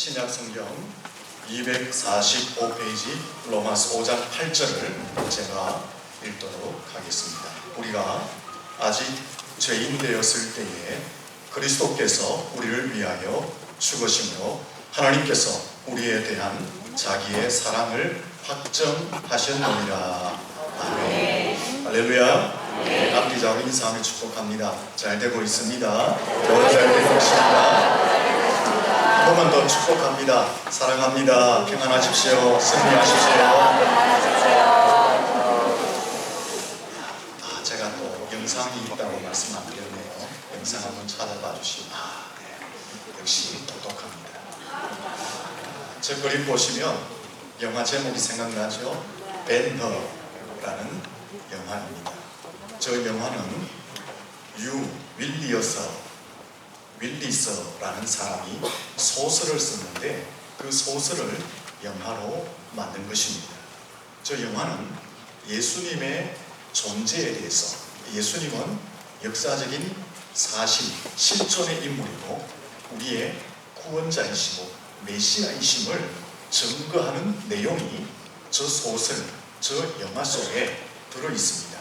신약 성경 245페이지 로마서 5장 8절을 제가 읽도록 하겠습니다. 우리가 아직 죄인 되었을 때에 그리스도께서 우리를 위하여 죽으심으로 하나님께서 우리에 대한 자기의 사랑을 확정하셨느니라. 아멘. 할렐루야. 네, 앞뒤자로 인사하며 축복합니다. 잘 되고 있습니다. 더 잘 되고 있습니다. 한 번만 더 축복합니다. 사랑합니다. 평안하십시오. 승리하십시오. 제가 또 영상이 있다고 말씀 안 드렸네요. 영상 한번 찾아봐 주시면 네. 역시 똑똑합니다. 저 그림 보시면 영화 제목이 생각나죠? 벤허라는 영화입니다. 저 영화는 윌리서라는 사람이 소설을 썼는데 그 소설을 영화로 만든 것입니다. 저 영화는 예수님의 존재에 대해서, 예수님은 역사적인 사실, 실존의 인물이고 우리의 구원자이시고 메시아이심을 증거하는 내용이 저 소설, 저 영화 속에 들어있습니다.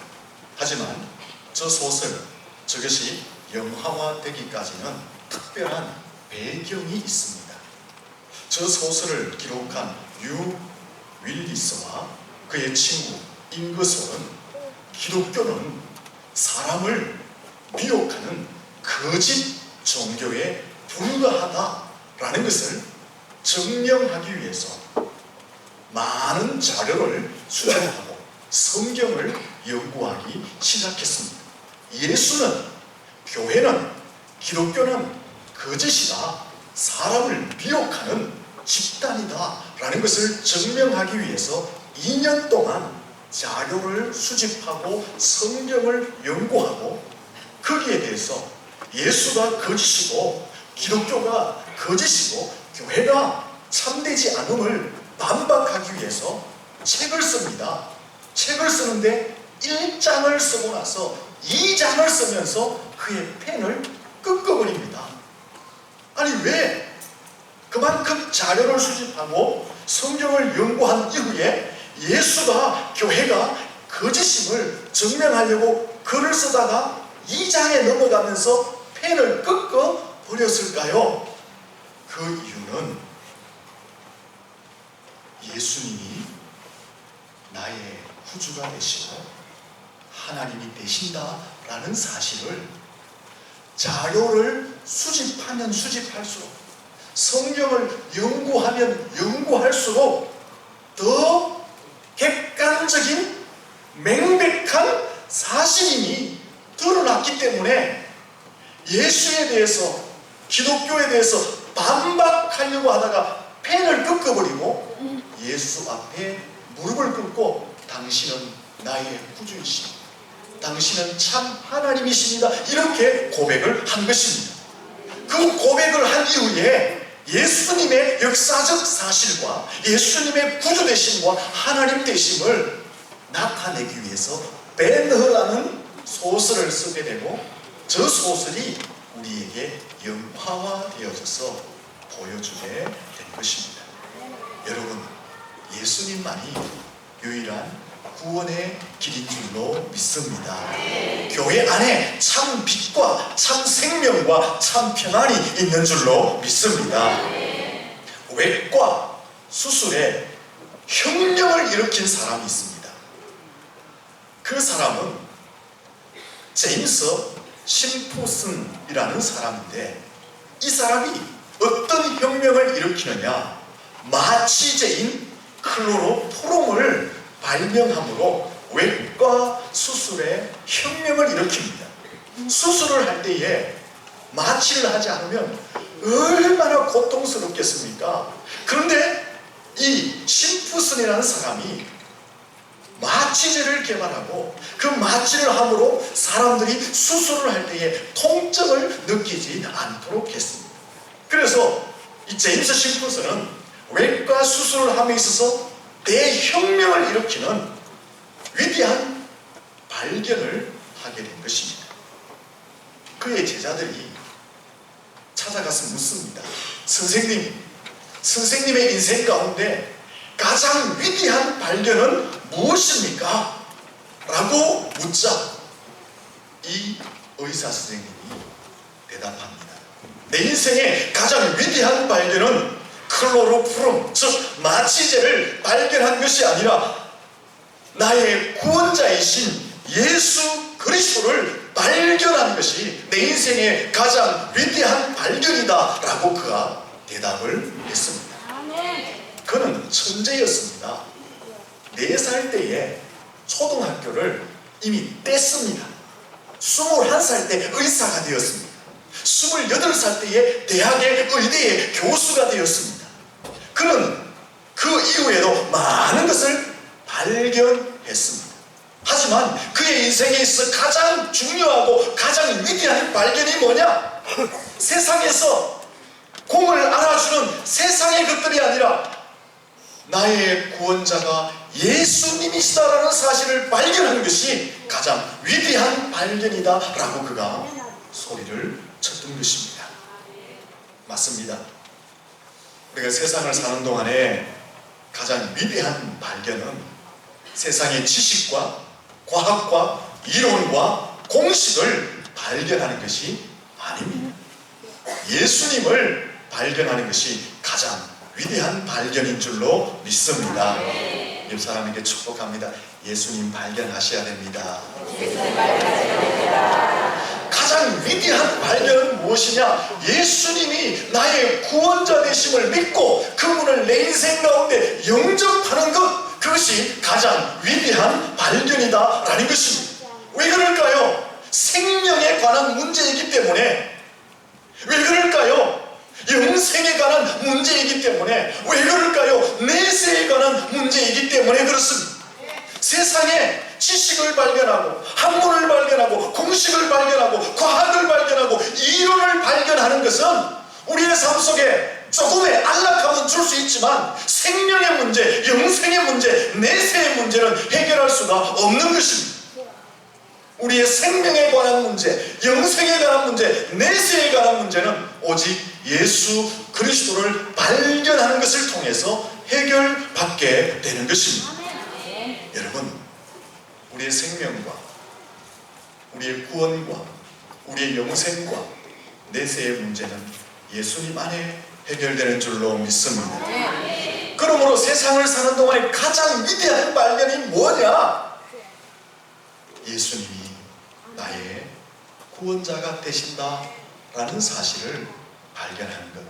하지만 저 소설, 저것이 영화화되기까지는 특별한 배경이 있습니다. 저 소설을 기록한 윌리스와 그의 친구 잉거솔은 기독교는 사람을 미혹하는 거짓 종교에 불과하다라는 것을 증명하기 위해서 많은 자료를 수집하고 성경을 연구하기 시작했습니다. 예수는, 교회는, 기독교는 거짓이다, 사람을 미혹하는 집단이다 라는 것을 증명하기 위해서 2년 동안 자료를 수집하고 성경을 연구하고 거기에 대해서 예수가 거짓이고 기독교가 거짓이고 교회가 참되지 않음을 반박하기 위해서 책을 씁니다. 책을 쓰는데 1장을 쓰고 나서 2장을 쓰면서 그의 펜을 끄꺼버립니다. 아니 왜 그만큼 자료를 수집하고 성경을 연구한 이후에 예수가, 교회가 거짓임을 증명하려고 글을 쓰다가 2장에 넘어가면서 펜을 끄꺼버렸을까요? 그 이유는 예수님이 나의 구주가 되시고 하나님이 되신다라는 사실을 자료를 수집하면 수집할수록, 성경을 연구하면 연구할수록 더 객관적인 명백한 사실이 드러났기 때문에 예수에 대해서, 기독교에 대해서 반박하려고 하다가 펜을 끄꺼버리고 예수 앞에 무릎을 꿇고 당신은 나의 구주이시오, 당신은 참 하나님이십니다, 이렇게 고백을 한 것입니다. 그 고백을 한 이후에 예수님의 역사적 사실과 예수님의 구주 되심과 하나님 되심을 나타내기 위해서 벤허라는 소설을 쓰게 되고 저 소설이 우리에게 영화화되어져서 보여주게 된 것입니다. 여러분, 예수님만이 유일한 구원의 길인 줄로 믿습니다. 교회 안에 참 빛과 참 생명과 참 평안이 있는 줄로 믿습니다. 외과 수술에 혁명을 일으킨 사람이 있습니다. 그 사람은 제임스 심프슨이라는 사람인데, 이 사람이 어떤 혁명을 일으키느냐, 마취제인 클로로포름을 발명함으로 외과 수술에 혁명을 일으킵니다. 수술을 할 때에 마취를 하지 않으면 얼마나 고통스럽겠습니까? 그런데 이 심프슨이라는 사람이 마취제를 개발하고 그 마취를 함으로 사람들이 수술을 할 때에 통증을 느끼지 않도록 했습니다. 그래서 이 제임스 심프슨은 외과 수술을 함에 있어서 대혁명을 일으키는 위대한 발견을 하게 된 것입니다. 그의 제자들이 찾아가서 묻습니다. 선생님, 선생님의 인생 가운데 가장 위대한 발견은 무엇입니까? 라고 묻자 이 의사 선생님이 대답합니다. 내 인생의 가장 위대한 발견은 클로로푸름, 즉 마취제를 발견한 것이 아니라 나의 구원자이신 예수 그리스도를 발견한 것이 내 인생의 가장 위대한 발견이다 라고 그가 대답을 했습니다. 그는 천재였습니다. 4살 때에 초등학교를 이미 뗐습니다. 21살 때 의사가 되었습니다. 28살 때에 대학의 의대의 교수가 되었습니다. 그는 그 이후에도 많은 것을 발견했습니다. 하지만 그의 인생에 있어 가장 중요하고 가장 위대한 발견이 뭐냐? 세상에서 공을 알아주는 세상의 것들이 아니라 나의 구원자가 예수님이시다라는 사실을 발견한 것이 가장 위대한 발견이다 라고 그가 소리를 쳤던 것입니다. 맞습니다. 우리가 세상을 사는 동안에 가장 위대한 발견은 세상의 지식과 과학과 이론과 공식을 발견하는 것이 아닙니다. 예수님을 발견하는 것이 가장 위대한 발견인 줄로 믿습니다. 옆 사람에게 축복합니다. 예수님 발견하셔야 됩니다. 가장 위대한 발견은 무엇이냐? 예수님이 나의 구원자 되심을 믿고 그분을 내 인생 가운데 영접하는 것, 그것이 가장 위대한 발견이다 라는 것입니다. 왜 그럴까요? 생명에 관한 문제이기 때문에. 왜 그럴까요? 영생에 관한 문제이기 때문에. 왜 그럴까요? 내세에 관한 문제이기 때문에 그렇습니다. 세상에 지식을 발견하고 학문을 발견하고 공식을 발견하고 과학을 발견하고 이론을 발견하는 것은 우리의 삶 속에 조금의 안락함은 줄 수 있지만 생명의 문제, 영생의 문제, 내세의 문제는 해결할 수가 없는 것입니다. 우리의 생명에 관한 문제, 영생에 관한 문제, 내세에 관한 문제는 오직 예수 그리스도를 발견하는 것을 통해서 해결받게 되는 것입니다. 여러분, 우리의 생명과 우리의 구원과 우리의 영생과 내세의 문제는 예수님 안에 해결되는 줄로 믿습니다. 그러므로 세상을 사는 동안에 가장 위대한 발견이 뭐냐? 예수님이 나의 구원자가 되신다라는 사실을 발견하는 것,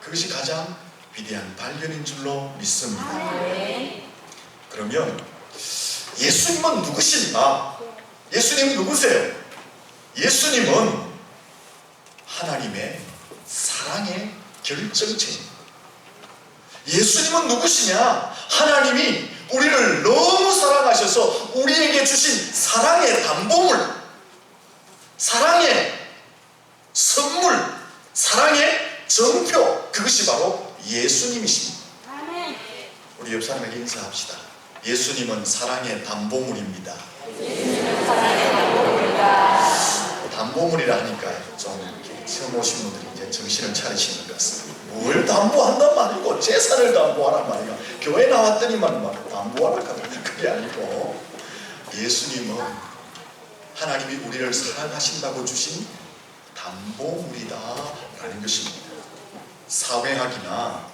그것이 가장 위대한 발견인 줄로 믿습니다. 그러면 예수님은 누구신가? 예수님은 누구세요? 예수님은 하나님의 사랑의 결정체입니다. 예수님은 누구시냐? 하나님이 우리를 너무 사랑하셔서 우리에게 주신 사랑의 담보물, 사랑의 선물, 사랑의 정표, 그것이 바로 예수님이십니다. 우리 옆 사람에게 인사합시다. 예수님은 사랑의 담보물입니다. 담보물이라 하니까 좀 처음 오신 분들이 이제 정신을 차리시는 것 같습니다. 뭘 담보한단 말이고 재산을 담보하란 말이야. 교회 나왔더니만 막 담보하라 하면 그게 아니고, 예수님은 하나님이 우리를 사랑하신다고 주신 담보물이다 라는 것입니다. 사회학이나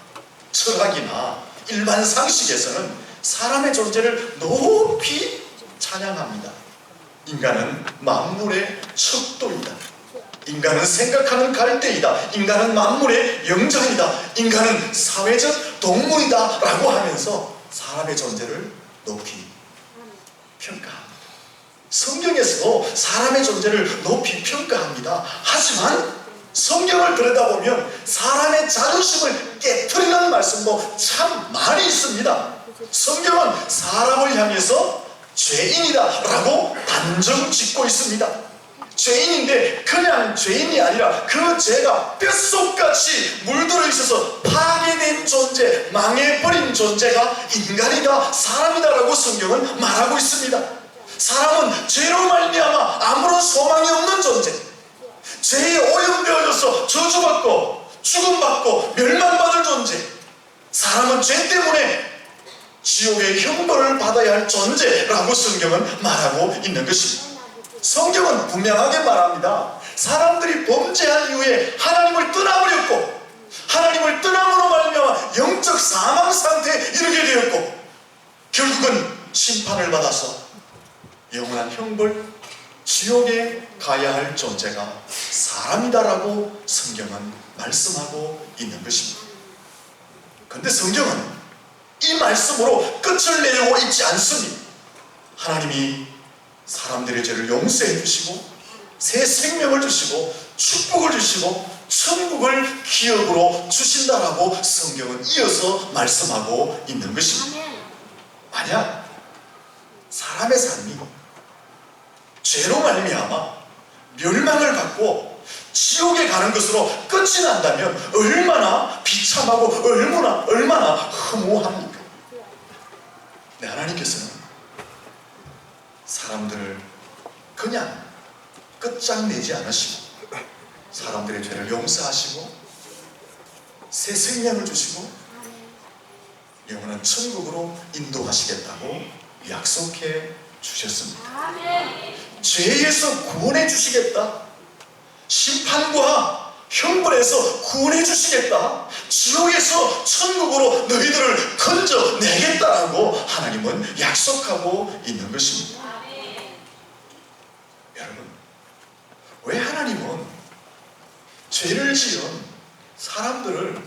철학이나 일반 상식에서는 사람의 존재를 높이 찬양합니다. 인간은 만물의 척도이다. 인간은 생각하는 갈대이다. 인간은 만물의 영장이다. 인간은 사회적 동물이다 라고 하면서 사람의 존재를 높이 평가합니다. 성경에서도 사람의 존재를 높이 평가합니다. 하지만 성경을 들여다보면 사람의 자존심을 깨트리는 말씀도 참 많이 있습니다. 성경은 사람을 향해서 죄인이다 라고 단정 짓고 있습니다. 죄인인데 그냥 죄인이 아니라 그 죄가 뼛속같이 물들어 있어서 파괴된 존재, 망해버린 존재가 인간이다, 사람이다 라고 성경은 말하고 있습니다. 사람은 죄로 말미암아 아무런 소망이 없는 존재, 죄에 오염되어져서 저주받고 죽음받고 멸망받을 존재, 사람은 죄 때문에 지옥의 형벌을 받아야 할 존재라고 성경은 말하고 있는 것입니다. 성경은 분명하게 말합니다. 사람들이 범죄한 이후에 하나님을 떠나버렸고, 하나님을 떠남으로 말미암아 영적 사망 상태에 이르게 되었고, 결국은 심판을 받아서 영원한 형벌, 지옥에 가야 할 존재가 사람이다라고 성경은 말씀하고 있는 것입니다. 그런데 성경은 이 말씀으로 끝을 내고 있지 않습니다. 하나님이 사람들의 죄를 용서해 주시고 새 생명을 주시고 축복을 주시고 천국을 기업으로 주신다라고 성경은 이어서 말씀하고 있는 것입니다. 만약 사람의 삶이 죄로 말미암아 멸망을 받고 지옥에 가는 것으로 끝이 난다면 얼마나 비참하고 얼마나 허무합니까? 네, 하나님께서는 사람들을 그냥 끝장내지 않으시고 사람들의 죄를 용서하시고 새 생명을 주시고 영원한 천국으로 인도하시겠다고 약속해 주셨습니다. 죄에서 구원해 주시겠다, 심판과 형벌에서 구원해 주시겠다, 지옥에서 천국으로 너희들을 건져내겠다라고 하나님은 약속하고 있는 것입니다. 여러분, 왜 하나님은 죄를 지은 사람들을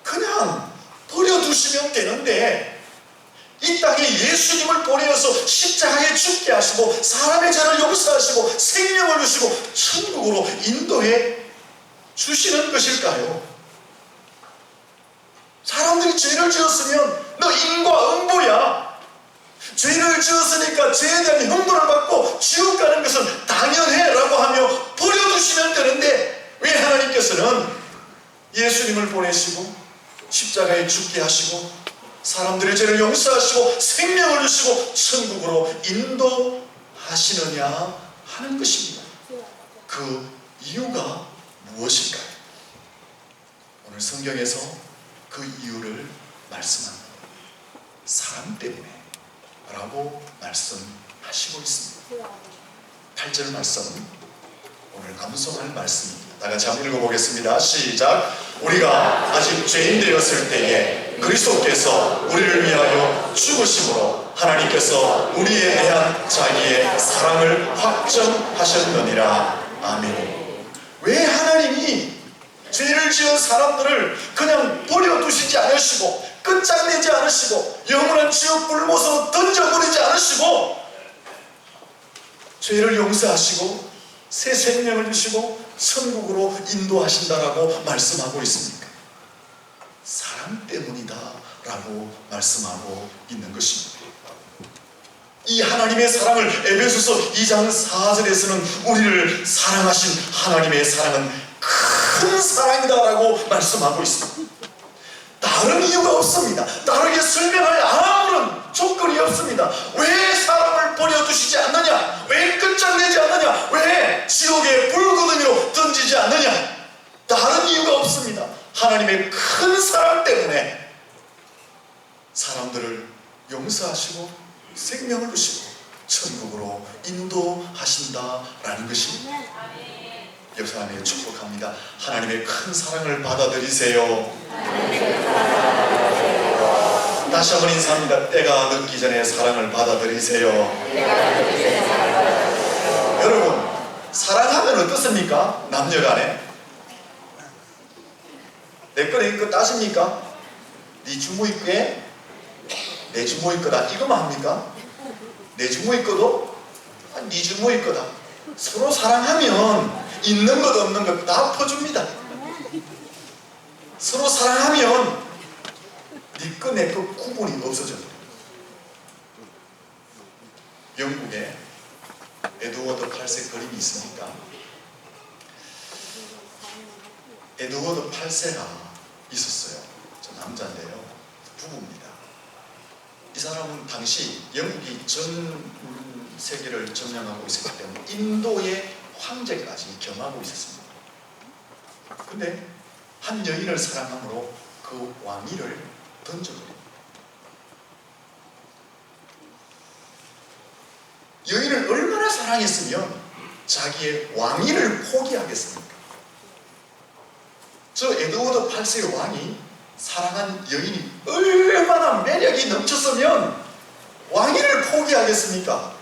그냥 버려두시면 되는데 이 땅에 예수님을 보내어서 십자가에 죽게 하시고 사람의 죄를 용서하시고 생명을 주시고 천국으로 인도해 주시는 것일까요? 사람들이 죄를 지었으면 너 인과 응보야, 죄를 지었으니까 죄에 대한 형벌을 받고 지옥 가는 것은 당연해 라고 하며 버려두시면 되는데, 왜 하나님께서는 예수님을 보내시고 십자가에 죽게 하시고 사람들의 죄를 용서하시고 생명을 주시고 천국으로 인도하시느냐 하는 것입니다. 그 이유가 무엇일까요? 오늘 성경에서 그 이유를 말씀합니다. 사람 때문에 라고 말씀하시고 있습니다. 8절 말씀, 오늘 암송할 말씀입니다. 다 같이 한번 읽어보겠습니다. 시작. 우리가 아직 죄인 되었을 때에 그리스도께서 우리를 위하여 죽으심으로 하나님께서 우리에 대한 자기의 사랑을 확정하셨느니라. 아멘. 왜 하나님이 죄를 지은 사람들을 그냥 버려두시지 않으시고 끝장내지 않으시고 영원한 지옥 불못으로 던져버리지 않으시고 죄를 용서하시고 새 생명을 주시고 천국으로 인도하신다라고 말씀하고 있습니까? 사람 때문이다 라고 말씀하고 있는 것입니다. 이 하나님의 사랑을 에베소서 2장 4절에서는 우리를 사랑하신 하나님의 사랑은 큰 사랑이다 라고 말씀하고 있습니다. 다른 이유가 없습니다. 다르게 설명할 아무런 조건이 없습니다. 왜 사람을 버려두시지 않느냐? 왜 끝장내지 않느냐? 왜 지옥의 불구덩이로 던지지 않느냐? 다른 이유가 없습니다. 하나님의 큰 사랑 때문에 사람들을 용서하시고 생명을 주시고 천국으로 인도하신다라는 것입니다. 옆 사람에게 축복합니다. 하나님의 큰 사랑을 받아들이세요. 다시 한번 인사합니다. 때가 늦기 전에 사랑을 받아들이세요. 여러분, 사랑하면 어떻습니까? 남녀간에 내 거는 이거 따십니까? 네 주모 이거에 내 주모 이거다 이거만 합니까? 내 주모 이거도 네 주모 이거다. 서로 사랑하면 있는 것 없는 것 다 퍼줍니다. 서로 사랑하면 네 거 내 거 구분이 없어져요. 영국에 에드워드 8세 그림이 있으니까 에드워드 8세가 있었어요. 저 남자인데요. 부부입니다. 이 사람은 당시 영국이 전 세계를 점령하고 있었기 때문에 인도의 황제까지 겸하고 있었습니다. 근데 한 여인을 사랑함으로 그 왕위를 던져버립니다. 여인을 얼마나 사랑했으면 자기의 왕위를 포기하겠습니까? 저 에드워드 8세의 왕이 사랑한 여인이 얼마나 매력이 넘쳤으면 왕위를 포기하겠습니까?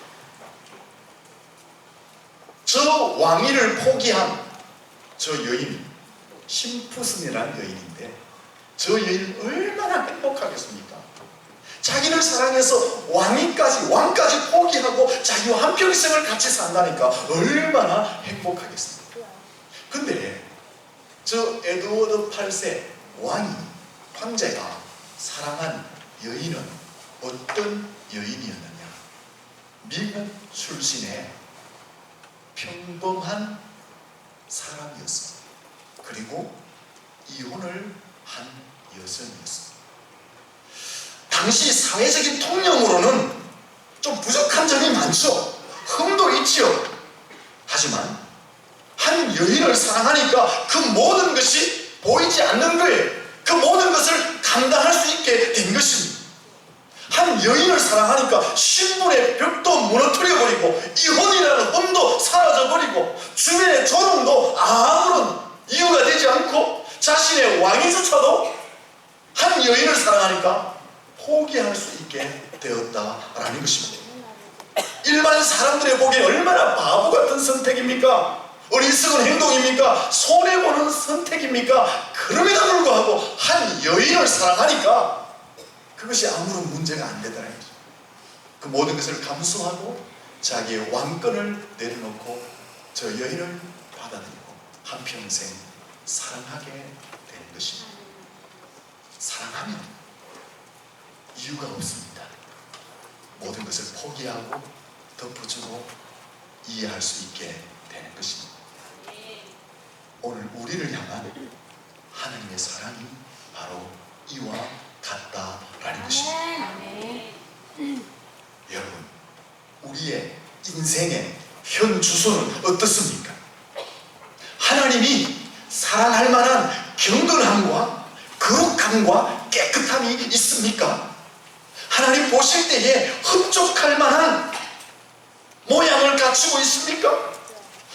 저 왕위를 포기한 저 여인이 심푸슨이라는 여인인데 저 여인은 얼마나 행복하겠습니까? 자기를 사랑해서 왕까지 포기하고 자기와 한평생을 같이 산다니까 얼마나 행복하겠습니까? 근데 저 에드워드 8세 황제가 사랑한 여인은 어떤 여인이었느냐? 미국 출신의 평범한 사람이었습니다. 그리고 이혼을 한 여성이었습니다. 당시 사회적인 통념으로는 좀 부족한 점이 많죠. 흠도 있지요. 하지만 한 여인을 사랑하니까 그 모든 것이 보이지 않는 거예요. 그 모든 것을 감당할 수 있게 된 것입니다. 한 여인을 사랑하니까 신분의 벽도 무너뜨려버리고 이혼이라는 흠도 사라져버리고 주변의 조롱도 아무런 이유가 되지 않고 자신의 왕위조차도 한 여인을 사랑하니까 포기할 수 있게 되었다라는 것입니다. 일반 사람들의 보기에 얼마나 바보 같은 선택입니까? 어리석은 행동입니까? 손해보는 선택입니까? 그럼에도 불구하고 한 여인을 사랑하니까 그것이 아무런 문제가 안 되더라는 거죠. 그 모든 것을 감수하고 자기의 왕권을 내려놓고 저 여인을 받아들이고 한평생 사랑하게 되는 것입니다. 사랑하면 이유가 없습니다. 모든 것을 포기하고 덮어주고 이해할 수 있게 되는 것입니다. 오늘 우리를 향한 하나님의 사랑이 바로 이와 같다라는 것입니다. 여러분, 우리의 인생의 현 주소는 어떻습니까? 하나님이 사랑할 만한 경건함과 거룩함과 깨끗함이 있습니까? 하나님 보실 때에 흡족할 만한 모양을 갖추고 있습니까?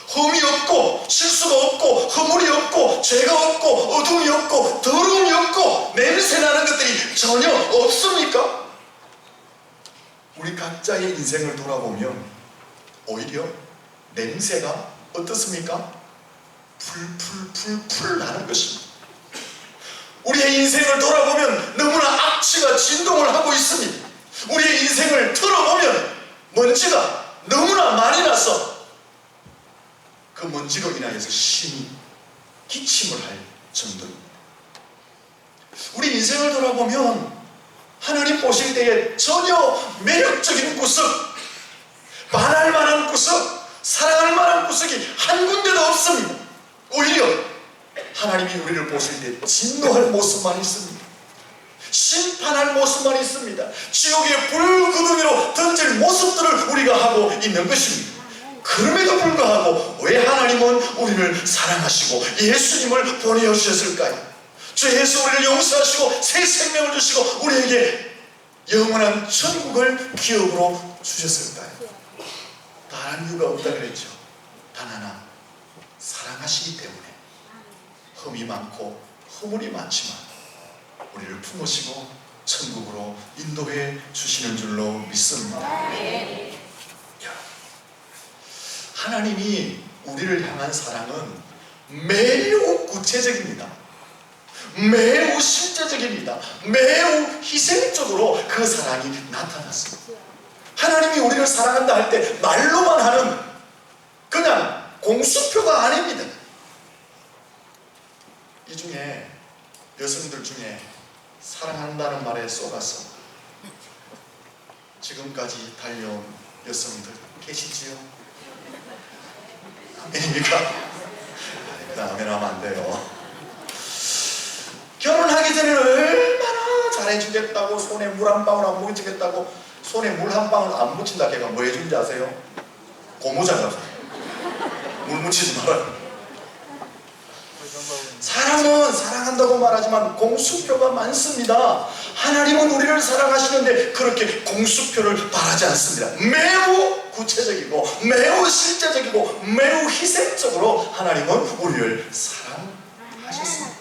흠이 없고 실수가 없고 허물이 없고 죄가 없고 어둠이 없고 더러움이 없고 냄새나는 것들이 전혀 없습니까? 우리 각자의 인생을 돌아보면 오히려 냄새가 어떻습니까? 풀풀풀풀 나는 것입니다. 우리의 인생을 돌아보면 너무나 악취가 진동을 하고 있습니다. 우리의 인생을 털어보면 먼지가 너무나 많이 나서 그 먼지로 인하여서 심히 기침을 할 정도입니다. 우리 인생을 돌아보면 하나님 보실 때에 전혀 매력적인 구석, 반할 만한 구석, 사랑할 만한 구석이 한 군데도 없습니다. 오히려 하나님이 우리를 보실 때 진노할 모습만 있습니다. 심판할 모습만 있습니다. 지옥의 불구덩이로 던질 모습들을 우리가 하고 있는 것입니다. 그럼에도 불구하고 왜 하나님은 우리를 사랑하시고 예수님을 보내주셨을까요? 주 예수 우리를 용서하시고 새 생명을 주시고 우리에게 영원한 천국을 기업으로 주셨을까요? 다른 이유가 없다 그랬죠. 단 하나, 사랑하시기 때문에 흠이 많고 허물이 많지만 우리를 품으시고 천국으로 인도해 주시는 줄로 믿습니다. 하나님이 우리를 향한 사랑은 매우 구체적입니다. 매우 실제적입니다. 매우 희생적으로 그 사랑이 나타났습니다. 하나님이 우리를 사랑한다 할 때 말로만 하는 그냥 공수표가 아닙니다. 이 중에 여성들 중에 사랑한다는 말에 속아서 지금까지 달려온 여성들 계시지요? 아멘입니까? 아멘 하면 안 돼요. 결혼하기 전에는 얼마나 잘해주겠다고, 손에 물 한 방울 안 묻히겠다고, 손에 물 한 방울 안 묻힌다 걔가 뭐 해준지 아세요? 고무장갑 물 묻히지 말아요. 사람은 사랑한다고 말하지만 공수표가 많습니다. 하나님은 우리를 사랑하시는데 그렇게 공수표를 바라지 않습니다. 매우 구체적이고 매우 실제적이고 매우 희생적으로 하나님은 우리를 사랑하셨습니다.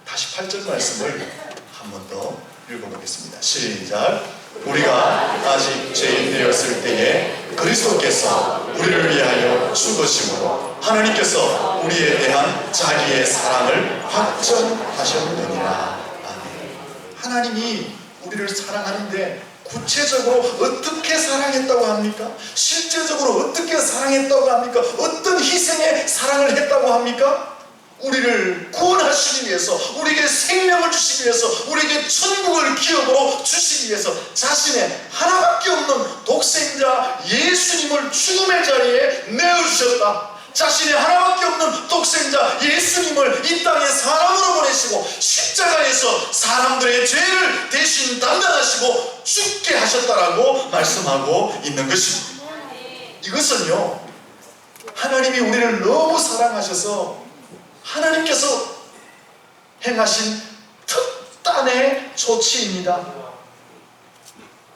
다시 8절 말씀을 한 번 더 읽어보겠습니다. 시작. 우리가 아직 죄인 되었을 때에 그리스도께서 우리를 위하여 죽으심으로 하나님께서 우리에 대한 자기의 사랑을 확정하셨느니라. 아멘. 하나님이 우리를 사랑하는데 구체적으로 어떻게 사랑했다고 합니까? 실제적으로 어떻게 사랑했다고 합니까? 어떤 희생의 사랑을 했다고 합니까? 우리를 구원하시기 위해서, 우리에게 생명을 주시기 위해서, 우리에게 천국을 기업으로 주시기 위해서 자신의 하나밖에 없는 독생자 예수님을 죽음의 자리에 내어주셨다. 자신의 하나밖에 없는 독생자 예수님을 이 땅에 사람으로 보내시고 십자가에서 사람들의 죄를 대신 담당하시고 죽게 하셨다라고 말씀하고 있는 것입니다. 이것은요, 하나님이 우리를 너무 사랑하셔서 하나님께서 행하신 특단의 조치입니다.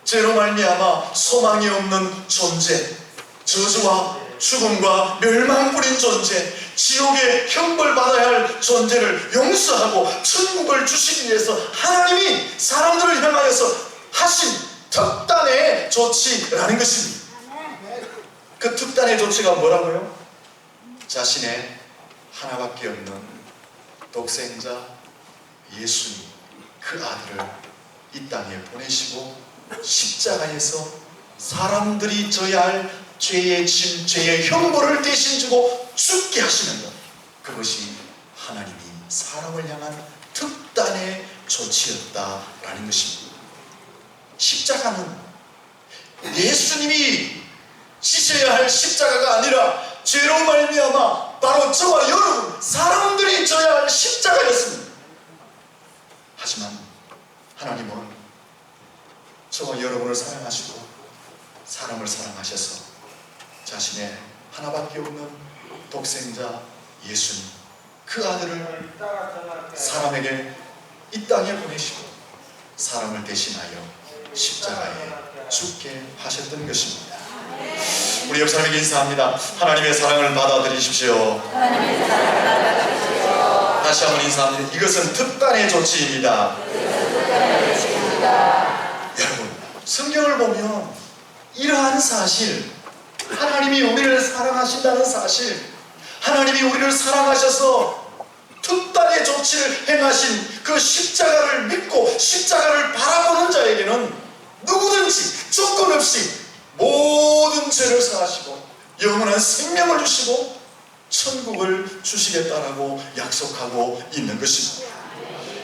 죄로 말미암아 소망이 없는 존재, 저주와 죽음과 멸망뿐인 존재, 지옥에 형벌받아야 할 존재를 용서하고 천국을 주시기 위해서 하나님이 사람들을 향하여서 하신 특단의 조치라는 것입니다. 그 특단의 조치가 뭐라고요? 자신의 하나밖에 없는 독생자 예수님, 그 아들을 이 땅에 보내시고 십자가에서 사람들이 져야 할 죄의 짐, 죄의 형벌을 대신 주고 죽게 하시는 것, 그것이 하나님이 사람을 향한 특단의 조치였다라는 것입니다. 십자가는 예수님이 지셔야 할 십자가가 아니라 죄로 말미암아 바로 저와 여러분 사람들이 져야 할 십자가였습니다. 하지만 하나님은 저와 여러분을 사랑하시고 사람을 사랑하셔서 자신의 하나밖에 없는 독생자 예수님, 그 아들을 사람에게 이 땅에 보내시고 사람을 대신하여 십자가에 죽게 하셨던 것입니다. 우리 옆 사람에게 인사합니다. 하나님의 사랑을 받아들이십시오. 다시 한번 인사합니다. 이것은 특단의 조치입니다. 여러분, 성경을 보면 이러한 사실, 하나님이 우리를 사랑하신다는 사실, 하나님이 우리를 사랑하셔서 특단의 조치를 행하신 그 십자가를 믿고 십자가를 바라보는 자에게는 누구든지 조건 없이 모든 죄를 사하시고 영원한 생명을 주시고 천국을 주시겠다라고 약속하고 있는 것입니다.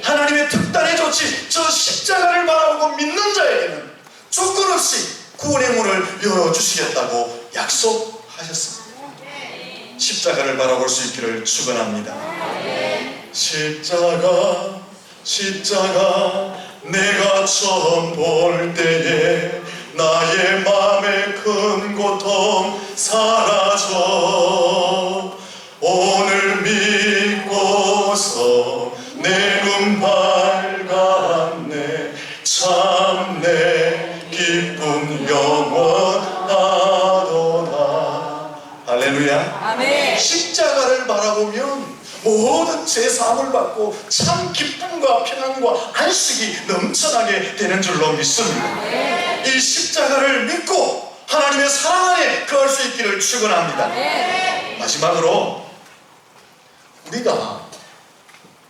하나님의 특단의 조치, 저 십자가를 바라보고 믿는 자에게는 조건 없이 구원의 문을 열어주시겠다고 약속하셨습니다. 십자가를 바라볼 수 있기를 축원합니다. 십자가, 십자가, 내가 처음 볼 때에 나의 맘의 큰 고통 사라져. 오늘 믿고서 내 눈 밝았네. 참 내 기쁨 영원하도다. 할렐루야. 아멘. 십자가를 바라보면 모든 죄 사함을 받고 참 기쁨과 평안과 안식이 넘쳐나게 되는 줄로 믿습니다. 이 십자가를 믿고 하나님의 사랑 안에 거할 수 있기를 축원합니다. 마지막으로 우리가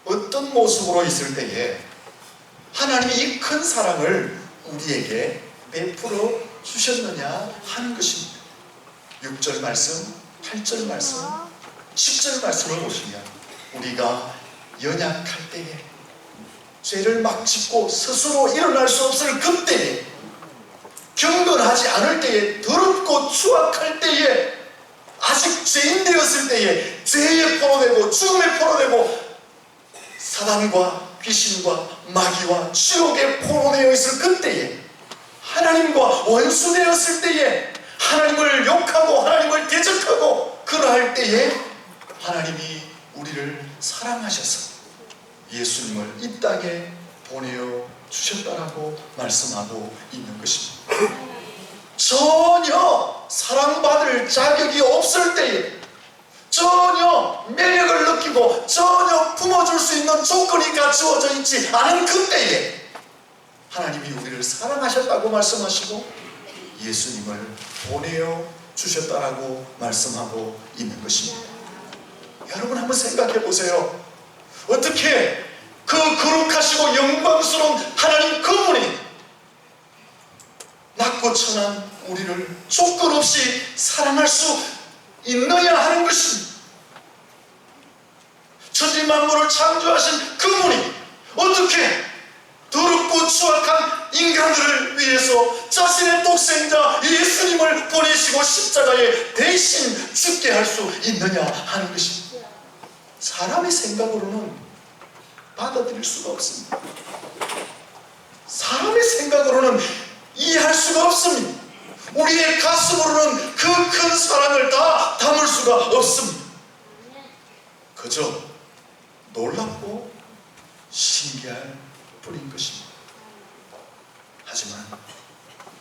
어떤 모습으로 있을 때에 하나님이 이 큰 사랑을 우리에게 베풀어 주셨느냐 하는 것입니다. 6절 말씀, 8절 말씀, 10절 말씀을 보시면 우리가 연약할 때에, 죄를 막 짓고 스스로 일어날 수 없을 그때에, 경건하지 않을 때에, 더럽고 추악할 때에, 아직 죄인 되었을 때에 죄에 포로되고 죽음에 포로되고 사단과 귀신과 마귀와 지옥에 포로되어 있을 그때에, 하나님과 원수되었을 때에, 하나님을 욕하고 하나님을 대적하고 그러할 때에 하나님이 우리를 사랑하셔서 예수님을 이 땅에 보내어 주셨다라고 말씀하고 있는 것입니다. 전혀 사랑받을 자격이 없을 때에, 전혀 매력을 느끼고 전혀 품어줄 수 있는 조건이 갖추어져 있지 않은 그때에 하나님이 우리를 사랑하셨다고 말씀하시고 예수님을 보내어 주셨다라고 말씀하고 있는 것입니다. 여러분 한번 생각해 보세요. 어떻게 그 거룩하시고 영광스러운 하나님 그분이 낮고 천한 우리를 조건 없이 사랑할 수 있느냐 하는 것입니다. 천지 만물을 창조하신 그분이 어떻게 더럽고 추악한 인간들을 위해서 자신의 독생자 예수님을 보내시고 십자가에 대신 죽게 할 수 있느냐 하는 것입니다. 사람의 생각으로는 받아들일 수가 없습니다. 사람의 생각으로는 이해할 수가 없습니다. 우리의 가슴으로는 그 큰 사랑을 다 담을 수가 없습니다. 그저 놀랍고 신기할 뿐인 것입니다. 하지만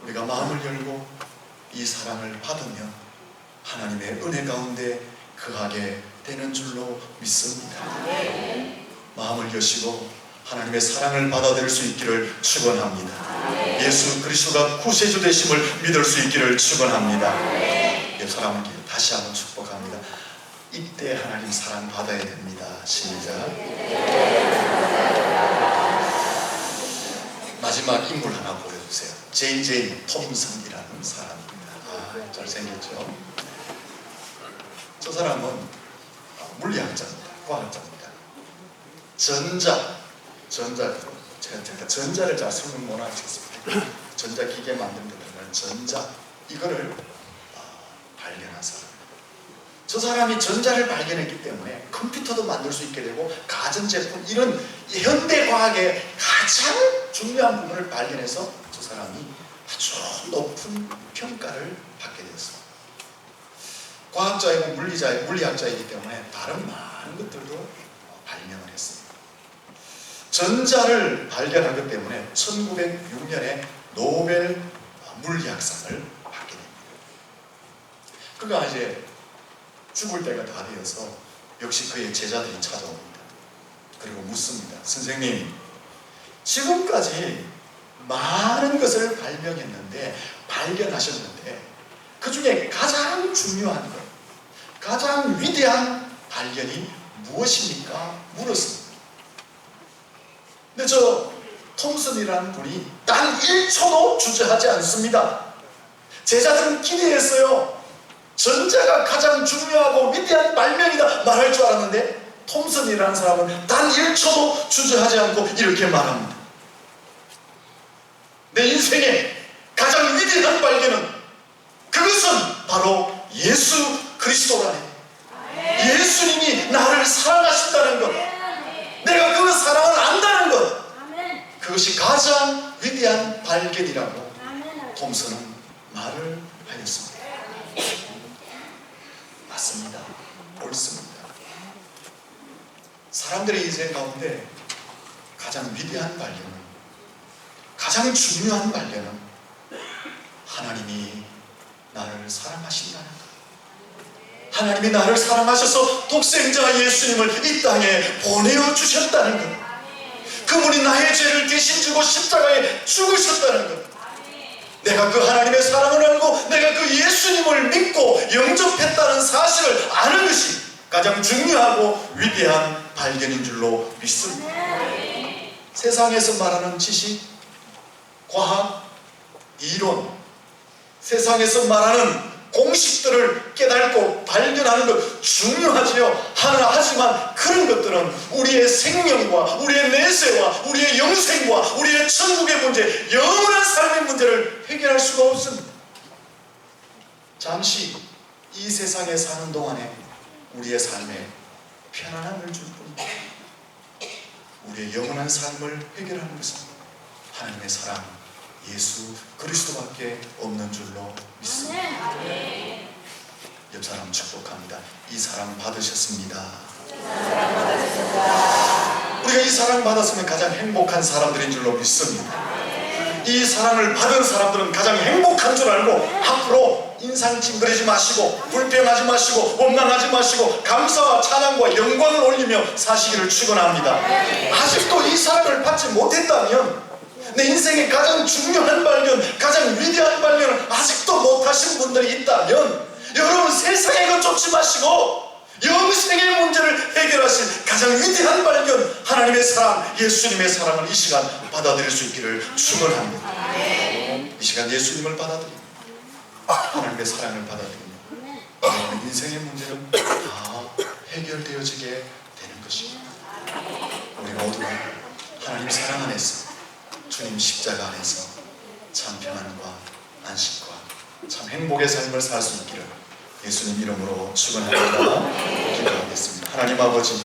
우리가 마음을 열고 이 사랑을 받으면 하나님의 은혜 가운데 거하게 되는 줄로 믿습니다. 마음을 여시고 하나님의 사랑을 받아들일 수 있기를 축원합니다. 예수 그리스도가 구세주 되심을 믿을 수 있기를 축원합니다. 옆 사람에게 다시 한번 축복합니다. 이때 하나님 사랑 받아야 됩니다. 시작. 마지막 인물 하나 보여주세요. J.J. 톰슨이라는 사람입니다. 잘생겼죠? 저 사람은 물리학자입니다. 과학자입니다. 제가 전자를 잘 설명 못 하겠습니다. 전자기계 만드는 데 들어가는 전자, 이거를 발견한 사람. 저 사람이 전자를 발견했기 때문에 컴퓨터도 만들 수 있게 되고 가전제품, 이런 현대과학의 가장 중요한 부분을 발견해서 저 사람이 아주 높은 평가를 받게 되었습니다. 과학자이고 물리학자이기 때문에 다른 많은 것들도 발명을 했습니다. 전자를 발견하기 때문에 1906년에 노벨 물리학상을 받게 됩니다. 그가 이제 죽을 때가 다 되어서 역시 그의 제자들이 찾아옵니다. 그리고 묻습니다. 선생님, 지금까지 많은 것을 발견하셨는데 그 중에 가장 중요한 것, 가장 위대한 발견이 무엇입니까? 물었습니다. 근데 저 톰슨이라는 분이 단 1초도 주저하지 않습니다. 제자들은 기대했어요. 전자가 가장 중요하고 위대한 발명이다 말할 줄 알았는데 톰슨이라는 사람은 단 1초도 주저하지 않고 이렇게 말합니다. 내 인생의 가장 위대한 발견은 그것은 바로 예수 그리스도라네. 예수님이 나를 사랑하신다는 것, 내가 그 사랑을 안다는 것, 그것이 가장 위대한 발견이라고 톰슨은 말을 하였습니다. 맞습니다. 옳습니다. 사람들의 인생 가운데 가장 위대한 발견은, 가장 중요한 발견은 하나님이 나를 사랑하신다는 것, 하나님이 나를 사랑하셔서 독생자 예수님을 이 땅에 보내어 주셨다는 것, 그분이 나의 죄를 대신 지고 십자가에 죽으셨다는 것, 내가 그 하나님의 사랑을 알고 내가 그 예수님을 믿고 영접했다는 사실을 아는 것이 가장 중요하고 위대한 발견인 줄로 믿습니다. 세상에서 말하는 지식, 과학, 이론, 세상에서 말하는 공식들을 깨닫고 발견하는 것 중요하지요. 하지만 그런 것들은 우리의 생명과 우리의 내세와 우리의 영생과 우리의 천국의 문제, 영원한 삶의 문제를 해결할 수가 없습니다. 잠시 이 세상에 사는 동안에 우리의 삶에 편안함을 줄 뿐입니다. 우리의 영원한 삶을 해결하는 것은 하나님의 사랑, 예수 그리스도밖에 없는 줄로 믿습니다. 옆 사람 축복합니다. 이 사랑 받으셨습니다. 우리가 이 사랑을 받았으면 가장 행복한 사람들인 줄로 믿습니다. 이 사랑을 받은 사람들은 가장 행복한 줄 알고 앞으로 인상 찡그리지 마시고 불평하지 마시고 원망하지 마시고 감사와 찬양과 영광을 올리며 사시기를 축원합니다. 아직도 이 사랑을 받지 못했다면, 내 인생의 가장 중요한 발견, 가장 위대한 발견을 아직도 못하신 분들이 있다면, 여러분 세상의 것 쫓지 마시고 영생의 문제를 해결하실 가장 위대한 발견, 하나님의 사랑, 예수님의 사랑을 이 시간 받아들일 수 있기를 축원합니다. 이 시간 예수님을 받아들이고 하나님의 사랑을 받아들이며 여러분의 인생의 문제는 다 해결되어지게 되는 것입니다. 우리 모두가 하나님 사랑 안에서, 주님 십자가 안에서 참 평안과 안식과 참 행복의 삶을 살 수 있기를 예수님 이름으로 축원합니다. 기도하겠습니다. 하나님 아버지,